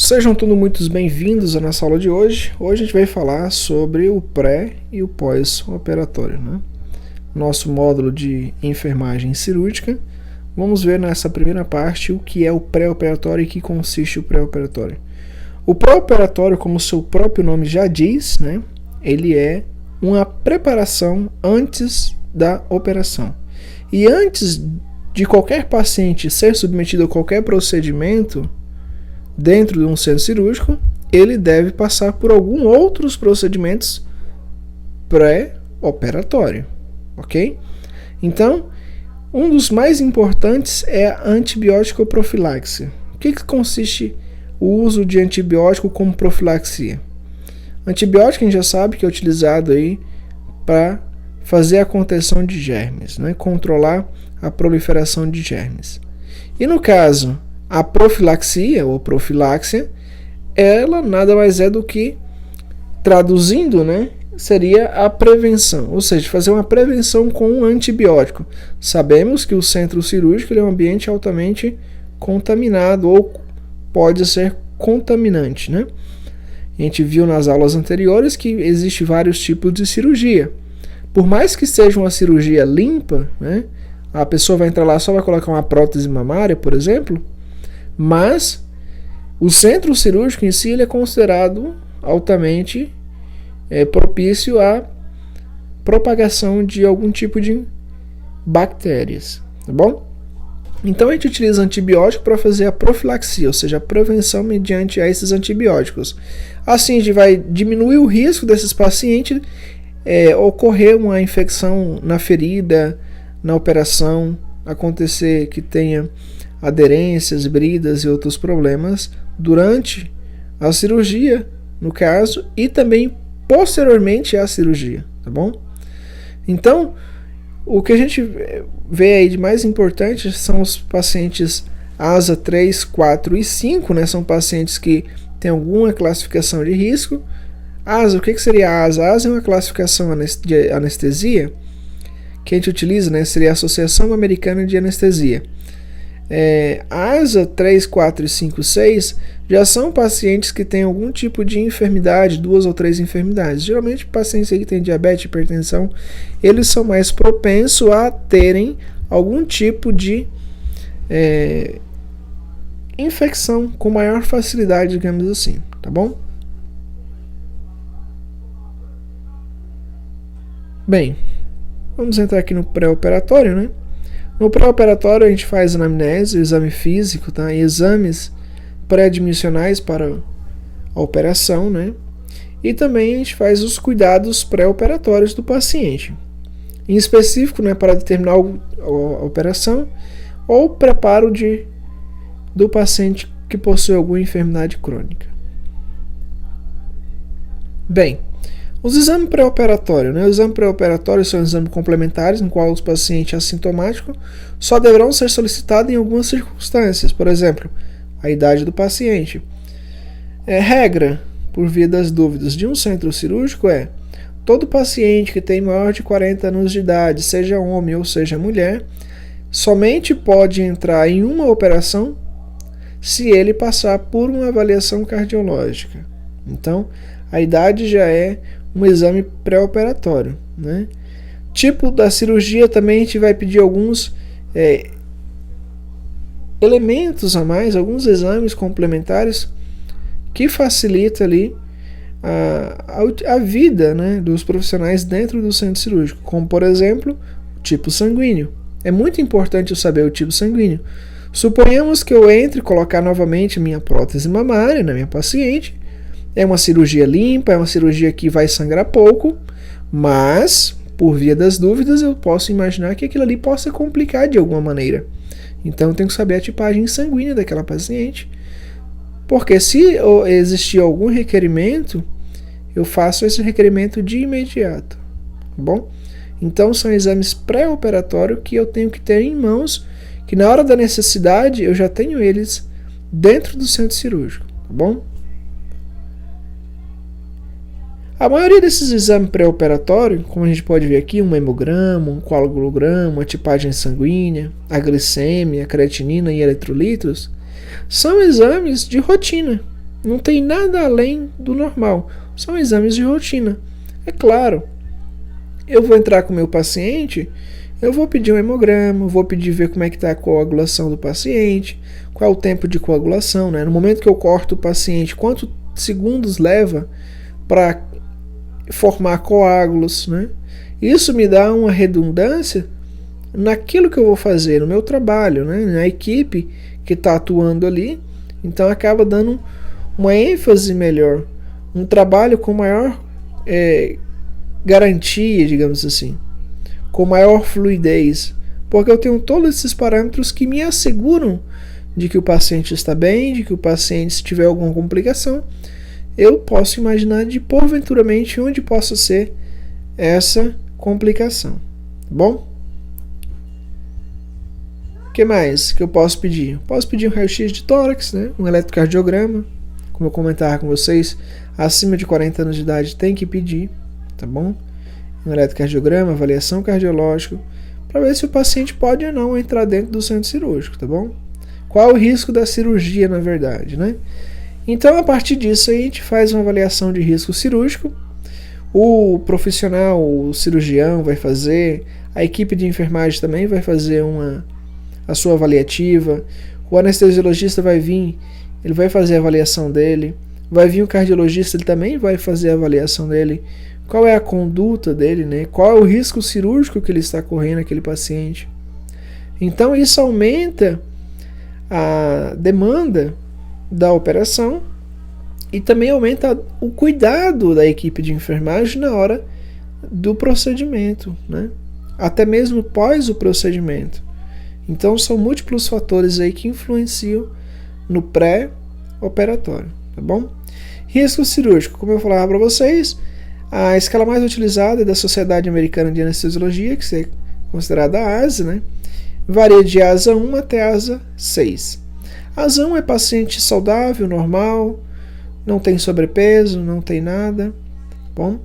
Sejam todos muito bem-vindos à nossa aula de hoje. Hoje a gente vai falar sobre o pré e o pós-operatório, né? Nosso módulo de enfermagem cirúrgica. Vamos ver nessa primeira parte o que é o pré-operatório e que consiste o pré-operatório. O pré-operatório, como seu próprio nome já diz, né? Ele é uma preparação antes da operação. E antes de qualquer paciente ser submetido a qualquer procedimento dentro de um centro cirúrgico, ele deve passar por alguns outros procedimentos pré-operatório, ok? Então, um dos mais importantes é a antibiótico profilaxia. O que consiste o uso de antibiótico como profilaxia? Antibiótico a gente já sabe que é utilizado aí para fazer a contenção de germes, né? Controlar a proliferação de germes. E no caso, a profilaxia ou profiláxia, ela nada mais é do que, traduzindo, né, seria a prevenção, ou seja, fazer uma prevenção com um antibiótico. Sabemos que o centro cirúrgico é um ambiente altamente contaminado ou pode ser contaminante, né? A gente viu nas aulas anteriores que existe vários tipos de cirurgia. Por mais que seja uma cirurgia limpa, né, a pessoa vai entrar lá só vai colocar uma prótese mamária, por exemplo, mas o centro cirúrgico em si ele é considerado altamente propício à propagação de algum tipo de bactérias, tá bom? Então a gente utiliza antibiótico para fazer a profilaxia, ou seja, a prevenção mediante a esses antibióticos. Assim a gente vai diminuir o risco desses pacientes ocorrer uma infecção na ferida, na operação, acontecer que tenha aderências, bridas e outros problemas durante a cirurgia, no caso, e também posteriormente à cirurgia, tá bom? Então, o que a gente vê aí de mais importante são os pacientes ASA 3, 4 e 5, né? São pacientes que têm alguma classificação de risco. ASA, o que seria a ASA? A ASA é uma classificação de anestesia que a gente utiliza, né? Seria a Associação Americana de Anestesia. ASA 3, 4 e 5, 6 já são pacientes que têm algum tipo de enfermidade, 2 ou 3 enfermidades. Geralmente pacientes que têm diabetes, hipertensão, eles são mais propensos a terem algum tipo de infecção com maior facilidade, digamos assim, tá bom? Bem, vamos entrar aqui no pré-operatório, né? No pré-operatório a gente faz anamnese, exame físico, tá? E exames pré-admissionais para a operação, né? E também a gente faz os cuidados pré-operatórios do paciente. Em específico, né, para determinar a operação ou preparo do paciente que possui alguma enfermidade crônica. Bem, os exames pré-operatórios, né? Os exames pré-operatórios são exames complementares, no qual os pacientes assintomáticos só deverão ser solicitados em algumas circunstâncias. Por exemplo, a idade do paciente. Regra, por via das dúvidas, de um centro cirúrgico todo paciente que tem maior de 40 anos de idade, seja homem ou seja mulher, somente pode entrar em uma operação se ele passar por uma avaliação cardiológica. Então, a idade já é um exame pré-operatório, né? Tipo da cirurgia também a gente vai pedir alguns elementos a mais, alguns exames complementares que facilitam ali a vida, né, dos profissionais dentro do centro cirúrgico, como por exemplo o tipo sanguíneo. É muito importante eu saber o tipo sanguíneo. Suponhamos que eu entre e colocar novamente minha prótese mamária na minha paciente. É uma cirurgia limpa, é uma cirurgia que vai sangrar pouco, mas, por via das dúvidas, eu posso imaginar que aquilo ali possa complicar de alguma maneira. Então, eu tenho que saber a tipagem sanguínea daquela paciente, porque se existir algum requerimento, eu faço esse requerimento de imediato, tá bom? Então, são exames pré-operatórios que eu tenho que ter em mãos, que na hora da necessidade, eu já tenho eles dentro do centro cirúrgico, tá bom? A maioria desses exames pré-operatórios, como a gente pode ver aqui, um hemograma, um coagulograma, uma tipagem sanguínea, a glicemia, a creatinina e eletrolitos, são exames de rotina, Não tem nada além do normal. São exames de rotina. É claro, eu vou entrar com o meu paciente, eu vou pedir um hemograma, vou pedir ver como é que está a coagulação do paciente, qual é o tempo de coagulação, né? No momento que eu corto o paciente, quantos segundos leva para formar coágulos, né? Isso me dá uma redundância naquilo que eu vou fazer, no meu trabalho, né? Na equipe que está atuando ali. Então acaba dando uma ênfase melhor, um trabalho com maior garantia, digamos assim, com maior fluidez, porque eu tenho todos esses parâmetros que me asseguram de que o paciente está bem, de que o paciente, se tiver alguma complicação, eu posso imaginar de porventuramente onde possa ser essa complicação, tá bom? O que mais que eu posso pedir? Posso pedir um raio-x de tórax, né? Um eletrocardiograma, como eu comentava com vocês, acima de 40 anos de idade tem que pedir, tá bom? Um eletrocardiograma, avaliação cardiológica, para ver se o paciente pode ou não entrar dentro do centro cirúrgico, tá bom? Qual é o risco da cirurgia, na verdade, né? Então, a partir disso, a gente faz uma avaliação de risco cirúrgico. O profissional, o cirurgião vai fazer, a equipe de enfermagem também vai fazer a sua avaliativa, o anestesiologista vai vir, ele vai fazer a avaliação dele, vai vir o cardiologista, ele também vai fazer a avaliação dele, qual é a conduta dele, né? Qual é o risco cirúrgico que ele está correndo, aquele paciente. Então isso aumenta a demanda da operação e também aumenta o cuidado da equipe de enfermagem na hora do procedimento, né? Até mesmo pós o procedimento. Então são múltiplos fatores aí que influenciam no pré-operatório, tá bom? Risco cirúrgico, como eu falava para vocês, a escala mais utilizada é da Sociedade Americana de Anestesiologia, que é considerada a ASA, né? Varia de ASA 1 até ASA 6. ASA 1 é paciente saudável, normal, não tem sobrepeso, não tem nada, bom?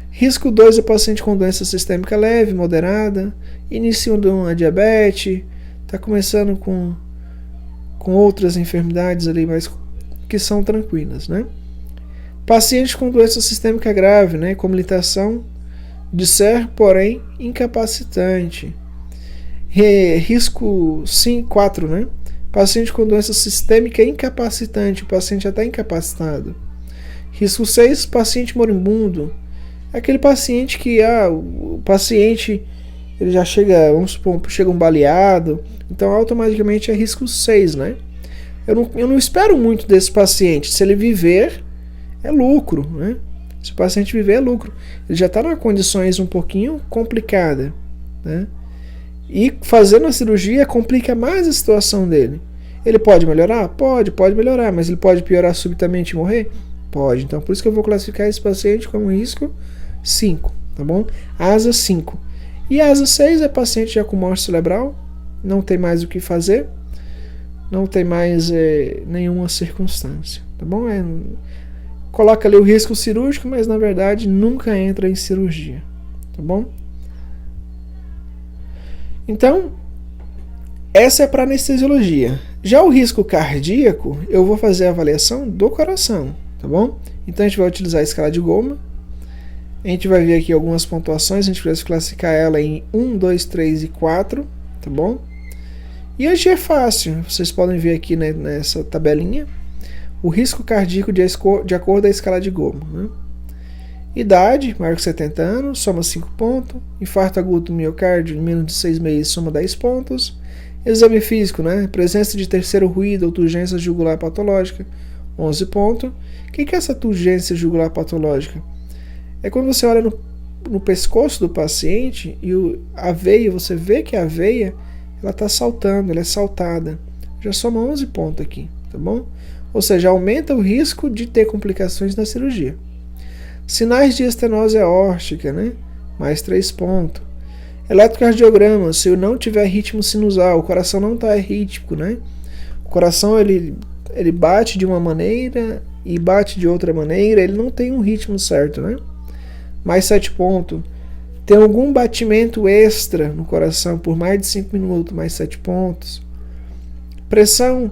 Risco 2 é paciente com doença sistêmica leve, moderada, iniciando uma diabetes, está começando com outras enfermidades ali, mas que são tranquilas, né? Paciente com doença sistêmica grave, né? Como litação de ser, porém, incapacitante. Risco 4, né? Paciente com doença sistêmica incapacitante, o paciente já está incapacitado. Risco 6, paciente moribundo. Aquele paciente que o paciente ele já chega, vamos supor, chega um baleado, então automaticamente é risco 6, né? Eu não espero muito desse paciente. Se ele viver, é lucro, né? Se o paciente viver, é lucro. Ele já está em condições um pouquinho complicadas, né? E fazendo a cirurgia complica mais a situação dele. Ele pode melhorar? Pode melhorar, mas ele pode piorar subitamente e morrer? Pode. Então por isso que eu vou classificar esse paciente como risco 5, tá bom? ASA 5. E ASA 6 é paciente já com morte cerebral, não tem mais o que fazer, não tem mais nenhuma circunstância, tá bom? Coloca ali o risco cirúrgico, mas na verdade nunca entra em cirurgia, tá bom? Então, essa é para anestesiologia. Já o risco cardíaco, eu vou fazer a avaliação do coração, tá bom? Então a gente vai utilizar a escala de Goldman. A gente vai ver aqui algumas pontuações, a gente vai classificar ela em 1, 2, 3 e 4, tá bom? E hoje é fácil, vocês podem ver aqui, né, nessa tabelinha, o risco cardíaco de acordo com a escala de Goldman, né? Idade, maior que 70 anos, soma 5 pontos. Infarto agudo do miocárdio, em menos de 6 meses, soma 10 pontos. Exame físico, né? Presença de terceiro ruído ou turgência jugular patológica, 11 pontos. O que é essa turgência jugular patológica? É quando você olha no pescoço do paciente e a veia, você vê que a veia ela está saltando, ela é saltada. Já soma 11 pontos aqui, tá bom? Ou seja, aumenta o risco de ter complicações na cirurgia. Sinais de estenose aórtica, né? Mais 3 pontos. Eletrocardiograma, se eu não tiver ritmo sinusal, o coração não está rítmico, né? O coração ele bate de uma maneira e bate de outra maneira, ele não tem um ritmo certo, né? Mais 7 pontos. Tem algum batimento extra no coração por mais de 5 minutos, mais 7 pontos. Pressão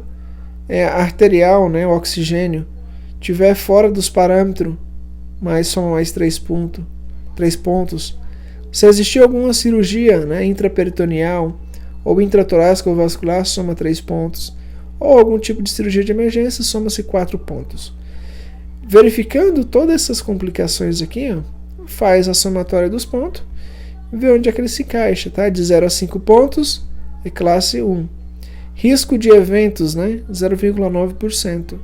arterial, né? O oxigênio tiver fora dos parâmetros, mas soma mais 3 pontos. Se existir alguma cirurgia, né, intraperitoneal ou intratorácica ou vascular, soma 3 pontos. Ou algum tipo de cirurgia de emergência, soma-se 4 pontos. Verificando todas essas complicações aqui, ó, faz a somatória dos pontos, vê onde é que ele se encaixa, tá? De 0 a 5 pontos é classe 1. Risco de eventos, né? 0,9%.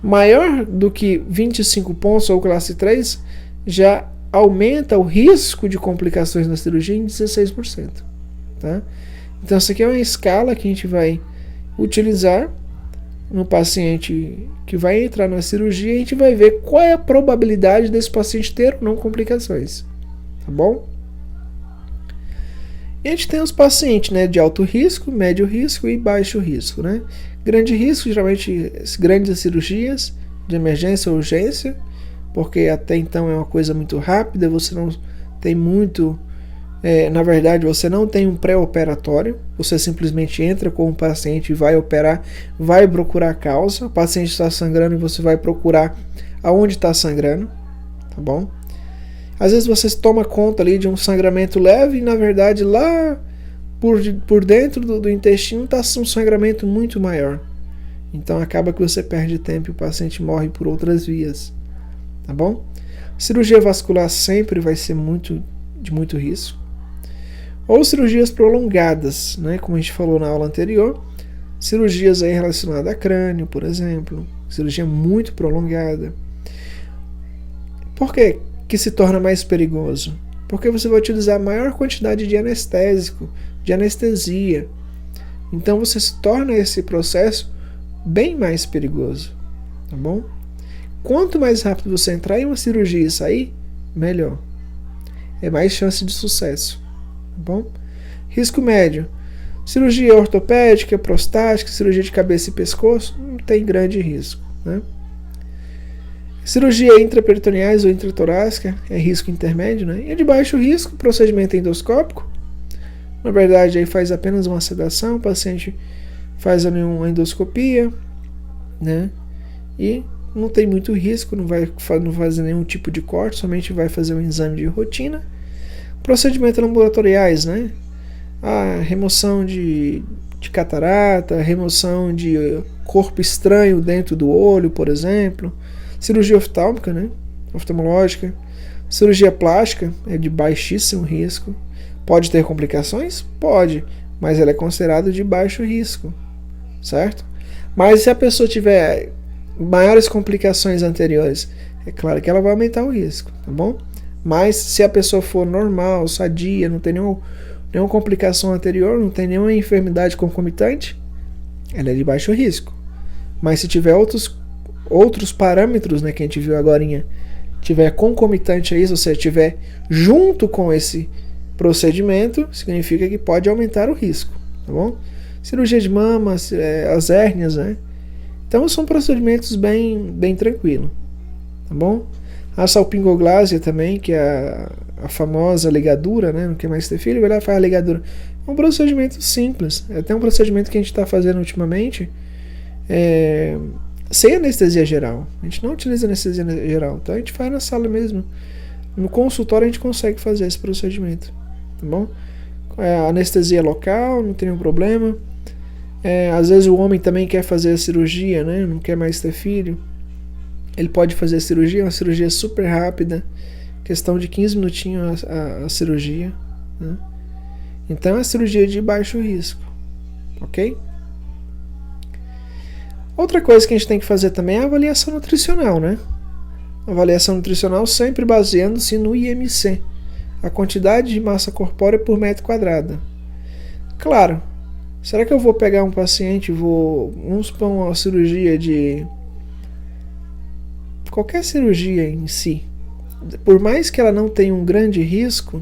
Maior do que 25 pontos ou classe 3, já aumenta o risco de complicações na cirurgia em 16%. Tá? Então, essa aqui é uma escala que a gente vai utilizar no paciente que vai entrar na cirurgia. A gente vai ver qual é a probabilidade desse paciente ter ou não complicações. Tá bom? E a gente tem os pacientes, né, de alto risco, médio risco e baixo risco. Né? Grande risco, geralmente grandes cirurgias de emergência ou urgência, porque até então é uma coisa muito rápida, você não tem muito, na verdade você não tem um pré-operatório, você simplesmente entra com o paciente e vai operar, vai procurar a causa, o paciente está sangrando e você vai procurar aonde está sangrando, tá bom? Às vezes você toma conta ali de um sangramento leve e na verdade lá por dentro do intestino está um sangramento muito maior, então acaba que você perde tempo e o paciente morre por outras vias. Tá bom? Cirurgia vascular sempre vai ser de muito risco. Ou cirurgias prolongadas, né? Como a gente falou na aula anterior, cirurgias aí relacionadas a crânio, por exemplo, cirurgia muito prolongada. Por que que se torna mais perigoso? Porque você vai utilizar maior quantidade de anestésico, de anestesia. Então você se torna esse processo bem mais perigoso, tá bom? Quanto mais rápido você entrar em uma cirurgia e sair, melhor. É mais chance de sucesso. Tá bom? Risco médio. Cirurgia ortopédica, prostática, cirurgia de cabeça e pescoço, não tem grande risco. Né? Cirurgia intraperitoneais ou intratorácica é risco intermédio. Né? E de baixo risco, procedimento endoscópico. Na verdade, aí faz apenas uma sedação, o paciente faz ali uma endoscopia, né? E não tem muito risco, não vai fazer nenhum tipo de corte, somente vai fazer um exame de rotina. Procedimentos laboratoriais, né? A remoção de catarata, remoção de corpo estranho dentro do olho, por exemplo. Cirurgia oftálmica, né? Oftalmológica. Cirurgia plástica é de baixíssimo risco. Pode ter complicações? Pode, mas ela é considerada de baixo risco, certo? Mas se a pessoa tiver maiores complicações anteriores, é claro que ela vai aumentar o risco, tá bom? Mas se a pessoa for normal, sadia, não tem nenhuma complicação anterior, não tem nenhuma enfermidade concomitante, ela é de baixo risco. Mas se tiver outros parâmetros, né, que a gente viu agorinha, tiver concomitante a isso, ou seja, tiver junto com esse procedimento, significa que pode aumentar o risco, tá bom? Cirurgia de mama, as hérnias, né? Então são procedimentos bem tranquilos, tá bom? A salpingoglásia também, que é a famosa ligadura, né? Não quer mais ter filho, vai lá e faz a ligadura. É um procedimento simples, é até um procedimento que a gente está fazendo ultimamente sem anestesia geral. A gente não utiliza anestesia geral, então a gente faz na sala mesmo. No consultório a gente consegue fazer esse procedimento, tá bom? Anestesia local, não tem nenhum problema. Às vezes o homem também quer fazer a cirurgia, né? Não quer mais ter filho. Ele pode fazer a cirurgia, uma cirurgia super rápida, questão de 15 minutinhos a cirurgia, né? Então é cirurgia de baixo risco, ok? Outra coisa que a gente tem que fazer também é a avaliação nutricional, né? Avaliação nutricional sempre baseando-se no IMC, a quantidade de massa corpórea por metro quadrado. Claro, será que eu vou pegar um paciente, vamos supor uma cirurgia de qualquer cirurgia em si, por mais que ela não tenha um grande risco,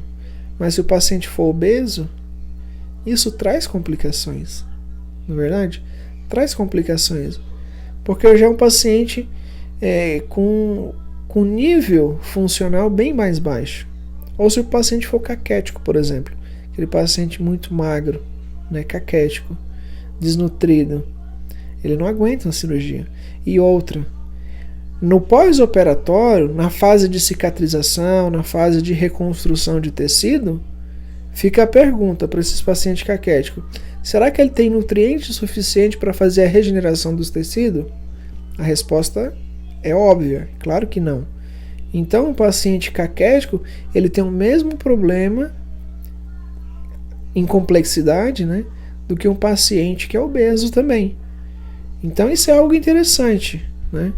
mas se o paciente for obeso, isso traz complicações, não é verdade? Traz complicações, porque já é um paciente com nível funcional bem mais baixo. Ou se o paciente for caquético, por exemplo, aquele paciente muito magro, né, caquético, desnutrido, ele não aguenta uma cirurgia. E outra, No pós-operatório, na fase de cicatrização, na fase de reconstrução de tecido, fica a pergunta para esses pacientes caquéticos: será que ele tem nutriente suficiente para fazer a regeneração dos tecidos? A resposta é óbvia, claro que não. Então, o paciente caquético, ele tem o mesmo problema em complexidade, né, do que um paciente que é obeso também. Então, isso é algo interessante, né?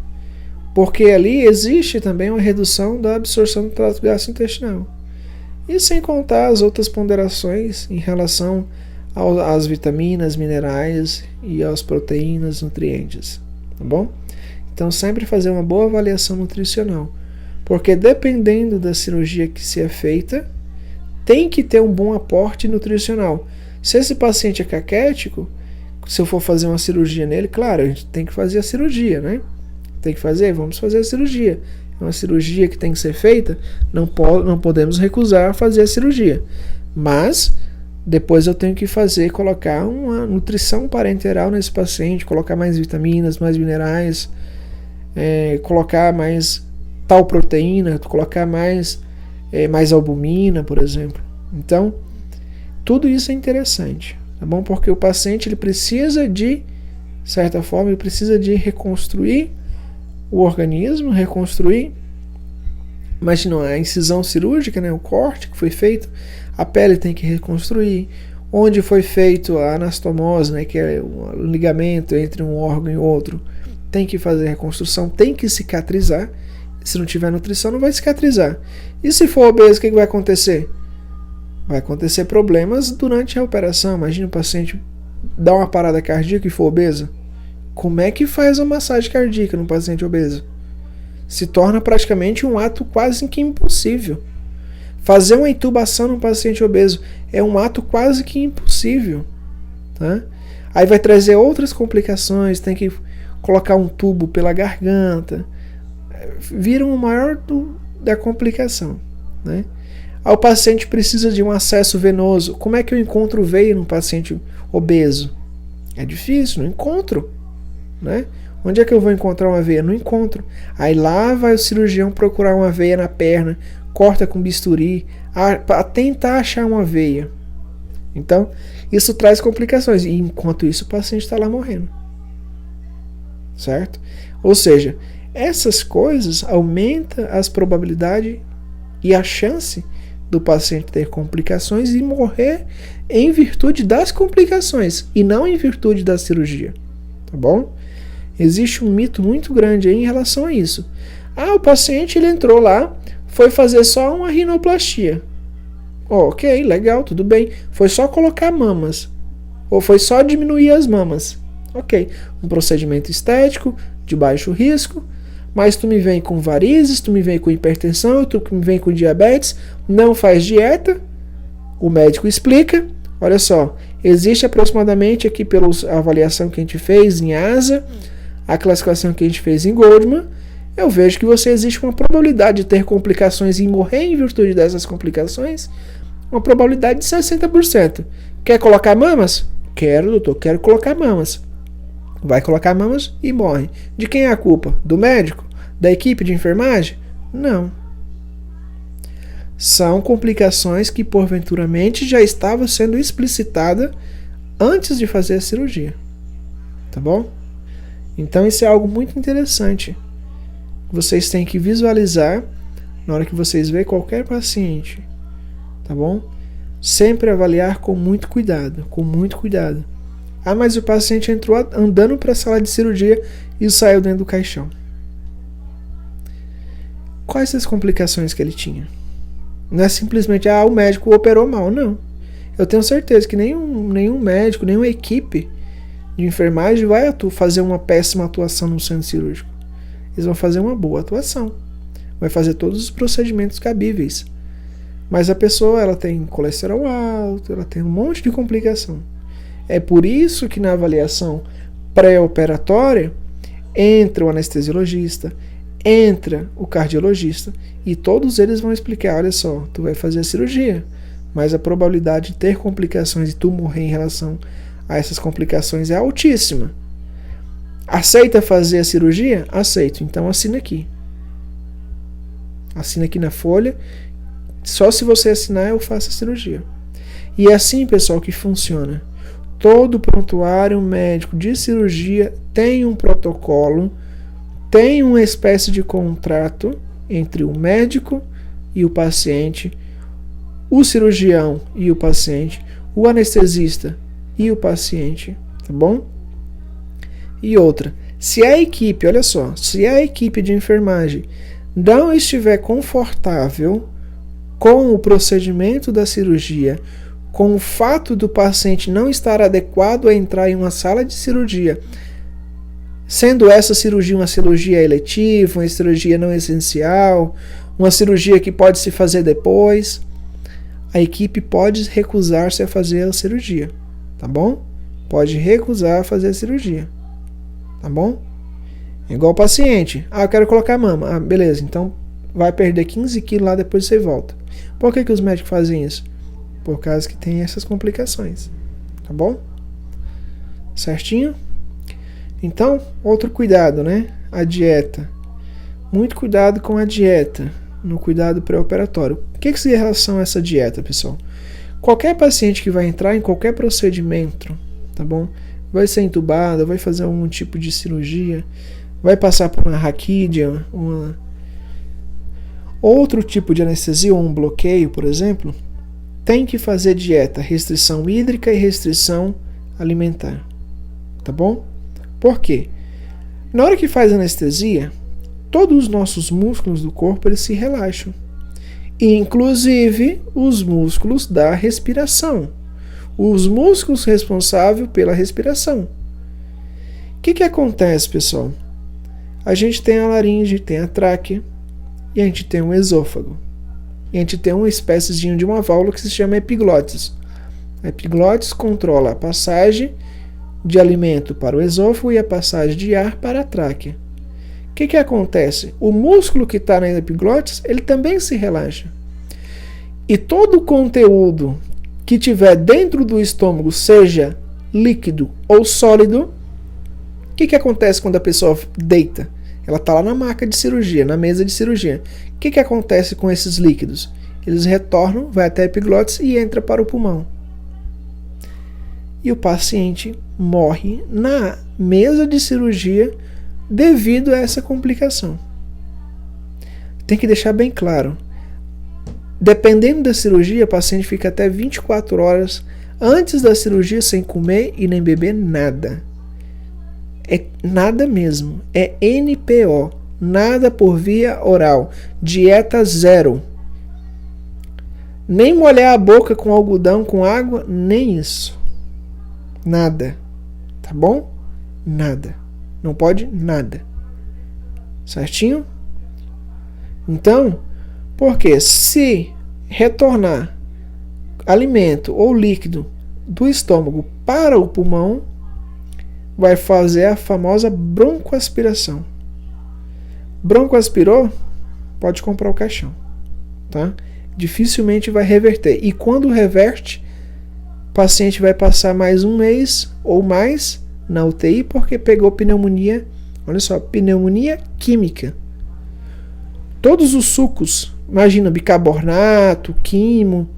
Porque ali existe também uma redução da absorção do trato gastrointestinal. E sem contar as outras ponderações em relação às vitaminas, minerais e às proteínas, nutrientes. Tá bom? Então sempre fazer uma boa avaliação nutricional. Porque dependendo da cirurgia que se é feita, tem que ter um bom aporte nutricional. Se esse paciente é caquético, se eu for fazer uma cirurgia nele, claro, a gente tem que fazer a cirurgia, né? Tem que fazer? Vamos fazer a cirurgia. É uma cirurgia que tem que ser feita, não podemos recusar fazer a cirurgia. Mas depois eu tenho que colocar uma nutrição parenteral nesse paciente, colocar mais vitaminas, mais minerais, colocar mais tal proteína, colocar mais albumina, por exemplo. Então, tudo isso é interessante, tá bom? Porque o paciente ele precisa de certa forma, ele precisa de reconstruir o organismo, reconstruir. Imagina a incisão cirúrgica, né, o corte que foi feito, a pele tem que reconstruir. Onde foi feito a anastomose, né, que é o ligamento entre um órgão e outro, tem que fazer reconstrução, tem que cicatrizar. Se não tiver nutrição, não vai cicatrizar. E se for obeso, o que vai acontecer? Vai acontecer problemas durante a operação. Imagina o paciente dar uma parada cardíaca e for obeso. Como é que faz a massagem cardíaca no paciente obeso? Se torna praticamente um ato quase que impossível. Fazer uma intubação no paciente obeso é um ato quase que impossível. Tá? Aí vai trazer outras complicações, tem que colocar um tubo pela garganta. Vira o maior da complicação. Né? Aí o paciente precisa de um acesso venoso. Como é que eu encontro veia no paciente obeso? É difícil, não encontro. Né? Onde é que eu vou encontrar uma veia? Não encontro. Aí lá vai o cirurgião procurar uma veia na perna, corta com bisturi, para tentar achar uma veia. Então, isso traz complicações. E enquanto isso, o paciente está lá morrendo. Certo? Ou seja, essas coisas aumentam as probabilidades e a chance do paciente ter complicações e morrer em virtude das complicações e não em virtude da cirurgia. Tá bom? Existe um mito muito grande aí em relação a isso. Ah, o paciente ele entrou lá, foi fazer só uma rinoplastia. Ok, legal, tudo bem. Foi só colocar mamas. Ou foi só diminuir as mamas. Ok, um procedimento estético, de baixo risco, mas tu me vem com varizes, tu me vem com hipertensão, tu me vem com diabetes, não faz dieta, o médico explica, olha só, existe aproximadamente aqui pela avaliação que a gente fez em ASA, a classificação que a gente fez em Goldman, eu vejo que existe uma probabilidade de ter complicações e morrer em virtude dessas complicações, uma probabilidade de 60%. Quer colocar mamas? Quero, doutor, quero colocar mamas. Vai colocar mamas e morre. De quem é a culpa? Do médico? Da equipe de enfermagem? Não. São complicações que porventuramente já estavam sendo explicitadas antes de fazer a cirurgia. Tá bom? Então isso é algo muito interessante. Vocês têm que visualizar na hora que vocês verem qualquer paciente. Tá bom? Sempre avaliar com muito cuidado. Com muito cuidado. Ah, mas o paciente entrou andando para a sala de cirurgia e saiu dentro do caixão. Quais as complicações que ele tinha? Não é simplesmente, o médico operou mal, não. Eu tenho certeza que nenhum médico, nenhuma equipe de enfermagem vai fazer uma péssima atuação no centro cirúrgico. Eles vão fazer uma boa atuação. Vai fazer todos os procedimentos cabíveis. Mas a pessoa, ela tem colesterol alto, ela tem um monte de complicação. É por isso que na avaliação pré-operatória entra o anestesiologista, entra o cardiologista e todos eles vão explicar, olha só, tu vai fazer a cirurgia, mas a probabilidade de ter complicações e tu morrer em relação a essas complicações é altíssima. Aceita fazer a cirurgia? Aceito. Então assina aqui. Assina aqui na folha. Só se você assinar eu faço a cirurgia. E é assim, pessoal, que funciona. Todo prontuário médico de cirurgia tem um protocolo, tem uma espécie de contrato entre o médico e o paciente, o cirurgião e o paciente, o anestesista e o paciente, tá bom? E outra, se a equipe, olha só, se a equipe de enfermagem não estiver confortável com o procedimento da cirurgia, com o fato do paciente não estar adequado a entrar em uma sala de cirurgia, sendo essa cirurgia uma cirurgia eletiva, uma cirurgia não essencial, uma cirurgia que pode se fazer depois, a equipe pode recusar-se a fazer a cirurgia, tá bom? Pode recusar a fazer a cirurgia, tá bom? É igual o paciente, eu quero colocar mama, beleza, então vai perder 15 quilos lá, depois você volta. Por que os médicos fazem isso? Por causa que tem essas complicações, tá bom? Certinho? Então, outro cuidado, né? A dieta. Muito cuidado com a dieta no cuidado pré-operatório. O que se relação a essa dieta, pessoal? Qualquer paciente que vai entrar em qualquer procedimento, tá bom? Vai ser entubado, vai fazer algum tipo de cirurgia, vai passar por uma raquídea, outro tipo de anestesia ou um bloqueio, por exemplo, tem que fazer dieta, restrição hídrica e restrição alimentar, tá bom? Por quê? Na hora que faz anestesia, todos os nossos músculos do corpo eles se relaxam, inclusive os músculos da respiração, os músculos responsáveis pela respiração. O que acontece, pessoal? A gente tem a laringe, tem a tráquea e a gente tem o esôfago. E a gente tem uma espécie de uma válvula que se chama epiglotis. A epiglotis controla a passagem de alimento para o esôfago e a passagem de ar para a tráquea. O que acontece? O músculo que está na epiglotis, ele também se relaxa. E todo o conteúdo que tiver dentro do estômago, seja líquido ou sólido, o que acontece quando a pessoa deita? Ela está lá na maca de cirurgia, na mesa de cirurgia. O que acontece com esses líquidos? Eles retornam, vai até a epiglotis e entra para o pulmão. E o paciente morre na mesa de cirurgia devido a essa complicação. Tem que deixar bem claro. Dependendo da cirurgia, o paciente fica até 24 horas antes da cirurgia sem comer e nem beber nada. É nada mesmo. É NPO. Nada por via oral. Dieta zero. Nem molhar a boca com algodão, com água, nem isso. Nada. Tá bom? Nada. Não pode nada. Certinho? Então, porque se retornar alimento ou líquido do estômago para o pulmão, vai fazer a famosa broncoaspiração. Broncoaspirou, pode comprar o caixão, tá? Dificilmente vai reverter. E quando reverte, o paciente vai passar mais um mês ou mais na UTI porque pegou pneumonia, olha só, pneumonia química. Todos os sucos, imagina, bicarbonato, quimo,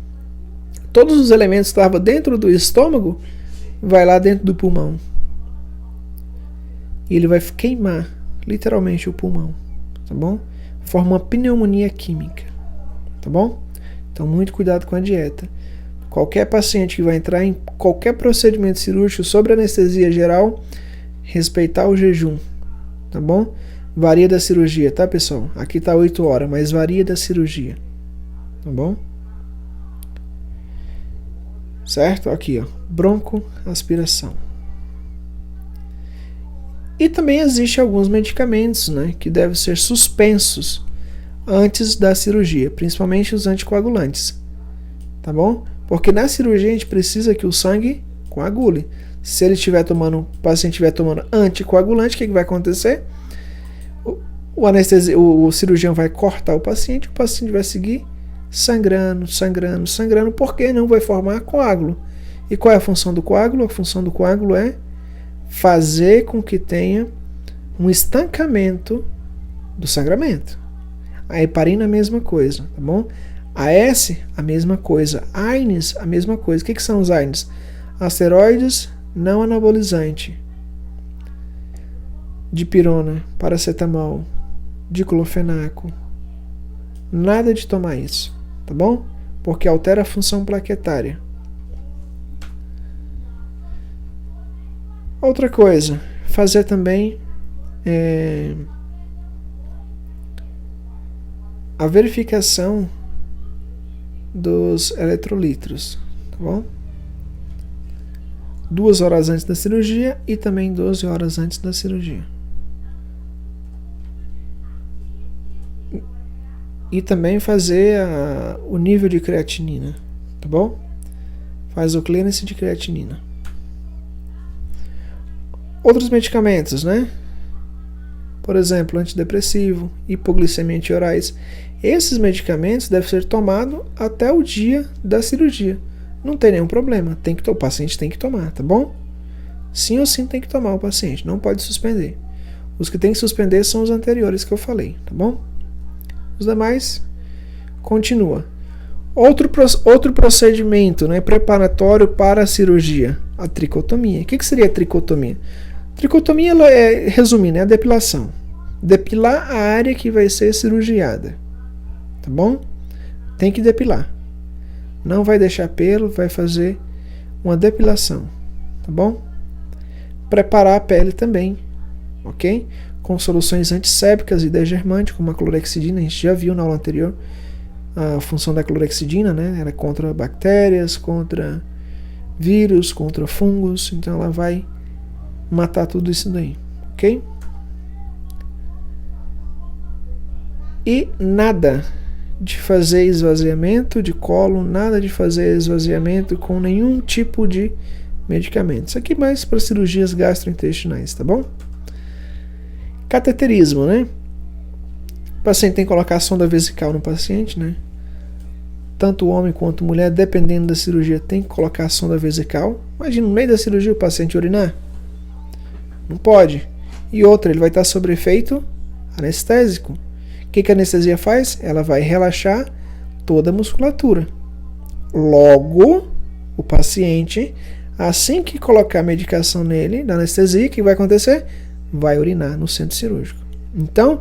todos os elementos que estavam dentro do estômago, vai lá dentro do pulmão. E ele vai queimar, literalmente, o pulmão, tá bom? Forma uma pneumonia química, tá bom? Então, muito cuidado com a dieta. Qualquer paciente que vai entrar em qualquer procedimento cirúrgico sobre anestesia geral, respeitar o jejum, tá bom? Varia da cirurgia, tá, pessoal? Aqui tá 8 horas, mas varia da cirurgia, tá bom? Certo? Aqui, ó, broncoaspiração. E também existem alguns medicamentos, né, que devem ser suspensos antes da cirurgia, principalmente os anticoagulantes, tá bom? Porque na cirurgia a gente precisa que o sangue coagule. Se ele estiver tomando, o paciente estiver tomando anticoagulante, o que vai acontecer? O cirurgião vai cortar o paciente vai seguir sangrando, porque não vai formar coágulo. E qual é a função do coágulo? A função do coágulo é fazer com que tenha um estancamento do sangramento. A heparina, a mesma coisa, tá bom? A AS, a mesma coisa. AINES, a mesma coisa. O que são os AINES? Asteroides não anabolizante. Dipirona, paracetamol, diclofenaco. Nada de tomar isso, tá bom? Porque altera a função plaquetária. Outra coisa, fazer também a verificação dos eletrolitos, tá bom? 2 horas antes da cirurgia e também 12 horas antes da cirurgia. E também fazer o nível de creatinina, tá bom? Faz o clearance de creatinina. Outros medicamentos, né? Por exemplo, antidepressivo, hipoglicemia antiorais. Esses medicamentos devem ser tomados até o dia da cirurgia. Não tem nenhum problema. O paciente tem que tomar, tá bom? Sim ou sim tem que tomar o paciente. Não pode suspender. Os que tem que suspender são os anteriores que eu falei, tá bom? Os demais, continua. Outro procedimento, né, preparatório para a cirurgia, a tricotomia. O que seria a tricotomia? Tricotomia, resumindo, é a depilação. Depilar a área que vai ser cirurgiada. Tá bom? Tem que depilar. Não vai deixar pelo, vai fazer uma depilação. Tá bom? Preparar a pele também. Ok? Com soluções antissépticas e degermantes, como a clorexidina. A gente já viu na aula anterior a função da clorexidina, né? Ela é contra bactérias, contra vírus, contra fungos. Então ela vai matar tudo isso daí, ok? E nada de fazer esvaziamento de colo, nada de fazer esvaziamento com nenhum tipo de medicamento. Isso aqui é mais para cirurgias gastrointestinais, tá bom? Cateterismo, né? O paciente tem que colocar a sonda vesical no paciente, né? Tanto homem quanto mulher, dependendo da cirurgia, tem que colocar a sonda vesical. Imagina, no meio da cirurgia o paciente urinar. Não pode. E outra, ele vai estar sob efeito anestésico. O que a anestesia faz? Ela vai relaxar toda a musculatura. Logo, o paciente, assim que colocar a medicação nele, da anestesia, o que vai acontecer? Vai urinar no centro cirúrgico. Então,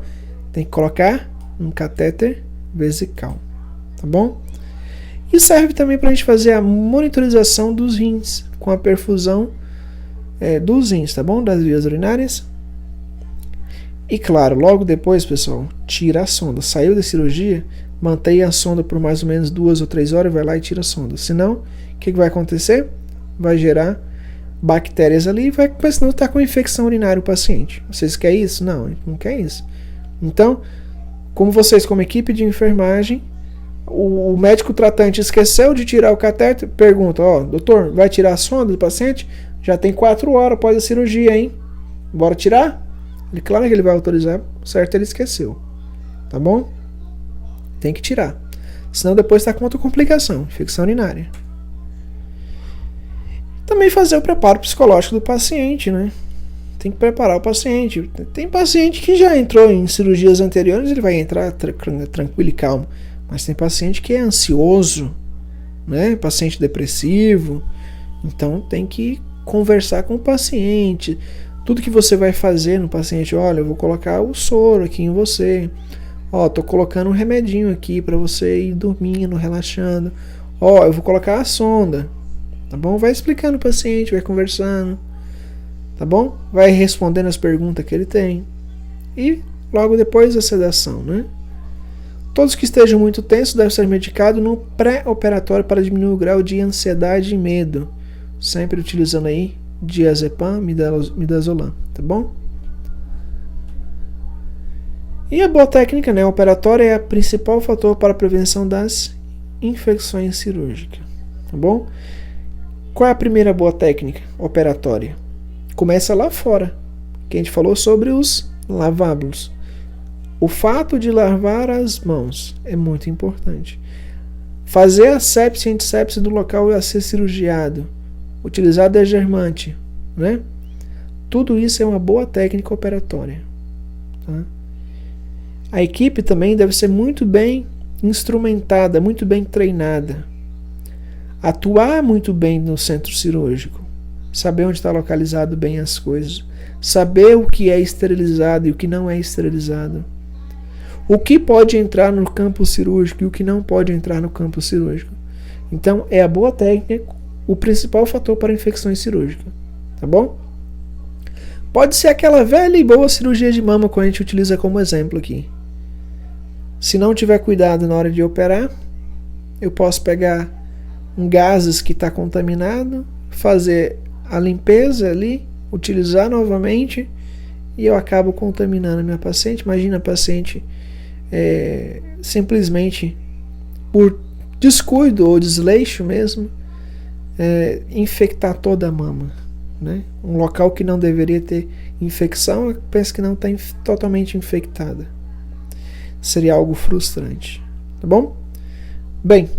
tem que colocar um catéter vesical. Tá bom? E serve também para a gente fazer a monitorização dos rins, com a perfusão dos rins, tá bom? Das vias urinárias. E claro, logo depois, pessoal, tira a sonda. Saiu da cirurgia, mantém a sonda por mais ou menos 2 ou 3 horas e vai lá e tira a sonda. Senão, o que vai acontecer? Vai gerar bactérias ali e vai, senão está com infecção urinária o paciente. Vocês querem isso? Não, não quer isso. Então, como vocês, como equipe de enfermagem, o médico tratante esqueceu de tirar o catéter, pergunta, doutor, vai tirar a sonda do paciente? Já tem 4 horas após a cirurgia, hein? Bora tirar? Claro que ele vai autorizar, certo? Ele esqueceu. Tá bom? Tem que tirar. Senão depois está com outra complicação, infecção urinária. Também fazer o preparo psicológico do paciente, né? Tem que preparar o paciente. Tem paciente que já entrou em cirurgias anteriores, ele vai entrar tranquilo e calmo. Mas tem paciente que é ansioso, né? Paciente depressivo. Então tem que conversar com o paciente. Tudo que você vai fazer no paciente, olha, eu vou colocar o soro aqui em você. Tô colocando um remedinho aqui para você ir dormindo, relaxando. Eu vou colocar a sonda. Tá bom? Vai explicando o paciente, vai conversando. Tá bom? Vai respondendo as perguntas que ele tem. E logo depois a sedação, né? Todos que estejam muito tensos devem ser medicados no pré-operatório para diminuir o grau de ansiedade e medo. Sempre utilizando aí diazepam, midazolam, tá bom? E a boa técnica, né, operatória é o principal fator para a prevenção das infecções cirúrgicas, tá bom? Qual é a primeira boa técnica operatória? Começa lá fora, que a gente falou sobre os lavábulos. O fato de lavar as mãos é muito importante. Fazer a sepse e antissepse do local a ser cirurgiado. Utilizar degermante, né? Tudo isso é uma boa técnica operatória. Tá? A equipe também deve ser muito bem instrumentada, muito bem treinada. Atuar muito bem no centro cirúrgico. Saber onde está localizado bem as coisas. Saber o que é esterilizado e o que não é esterilizado. O que pode entrar no campo cirúrgico e o que não pode entrar no campo cirúrgico. Então, é a boa técnica o principal fator para infecções cirúrgicas. Tá bom? Pode ser aquela velha e boa cirurgia de mama que a gente utiliza como exemplo aqui. Se não tiver cuidado na hora de operar, eu posso pegar um gases que está contaminado, fazer a limpeza ali, utilizar novamente e eu acabo contaminando a minha paciente. Imagina a paciente simplesmente por descuido ou desleixo mesmo infectar toda a mama, né? Um local que não deveria ter infecção, pensa que não está totalmente infectada. Seria algo frustrante, tá bom? Bem,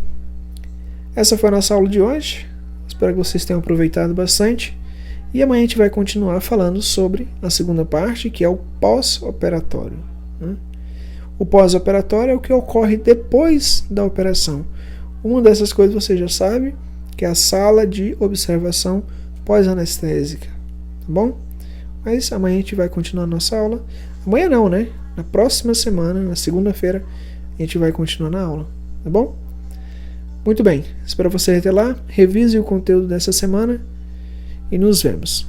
essa foi a nossa aula de hoje. Espero que vocês tenham aproveitado bastante. E amanhã a gente vai continuar falando sobre a segunda parte, que é o pós-operatório, né? O pós-operatório é o que ocorre depois da operação. Uma dessas coisas você já sabe, que é a sala de observação pós-anestésica, tá bom? Mas amanhã a gente vai continuar a nossa aula. Amanhã não, né? Na próxima semana, na segunda-feira, a gente vai continuar na aula, tá bom? Muito bem, espero você até lá, revise o conteúdo dessa semana e nos vemos.